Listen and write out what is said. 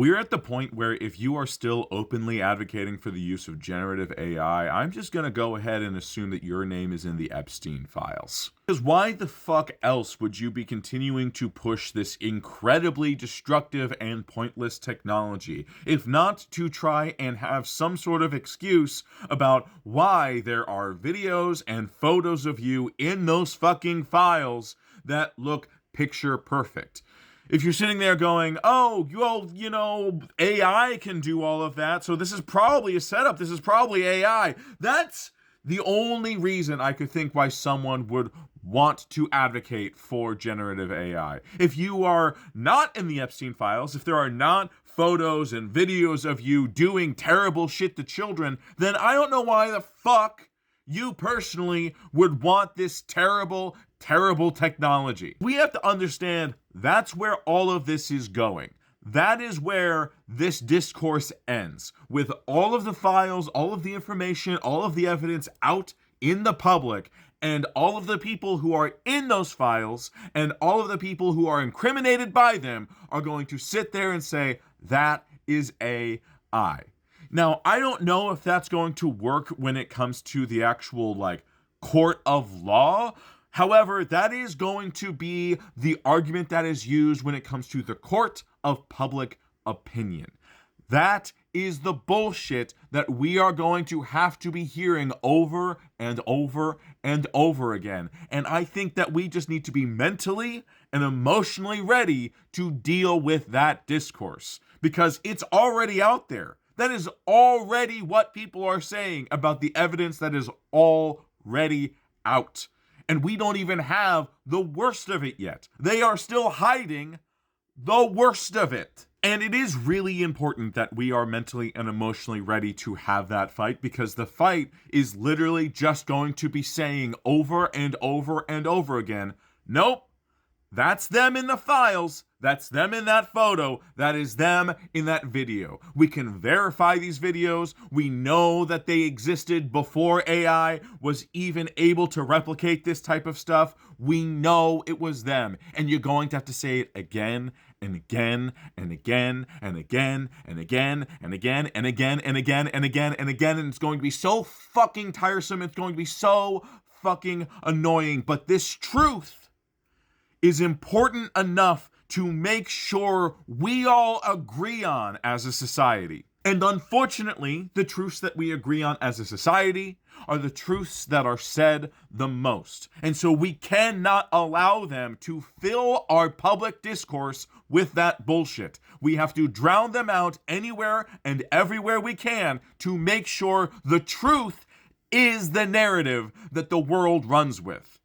We're at the point where if you are still openly advocating for the use of generative AI, I'm just going to go ahead and assume that your name is in the Epstein files. Because why the fuck else would you be continuing to push this incredibly destructive and pointless technology, if not to try and have some sort of excuse about why there are videos and photos of you in those fucking files that look picture perfect? If you're sitting there going, oh, well, AI can do all of that, so this is probably a setup, this is probably AI. That's the only reason I could think why someone would want to advocate for generative AI. If you are not in the Epstein files, if there are not photos and videos of you doing terrible shit to children, then I don't know why the fuck you personally would want this terrible technology. We have to understand that's where all of this is going. That is where this discourse ends. With all of the files, all of the information, all of the evidence out in the public, and all of the people who are in those files, and all of the people who are incriminated by them are going to sit there and say, that is AI. Now, I don't know if that's going to work when it comes to the actual, court of law. However, that is going to be the argument that is used when it comes to the court of public opinion. That is the bullshit that we are going to have to be hearing over and over and over again. And I think that we just need to be mentally and emotionally ready to deal with that discourse, because it's already out there. That is already what people are saying about the evidence that is already out. And we don't even have the worst of it yet. They are still hiding the worst of it. And it is really important that we are mentally and emotionally ready to have that fight, because the fight is literally just going to be saying over and over and over again, nope, that's them in the files. That's them in that photo. That is them in that video. We can verify these videos. We know that they existed before AI was even able to replicate this type of stuff. We know it was them. And you're going to have to say it again and again and again and again and again and again and again and again and again and again. And it's going to be so fucking tiresome. It's going to be so fucking annoying. But this truth is important enough to make sure we all agree on as a society. And unfortunately, the truths that we agree on as a society are the truths that are said the most. And so we cannot allow them to fill our public discourse with that bullshit. We have to drown them out anywhere and everywhere we can to make sure the truth is the narrative that the world runs with.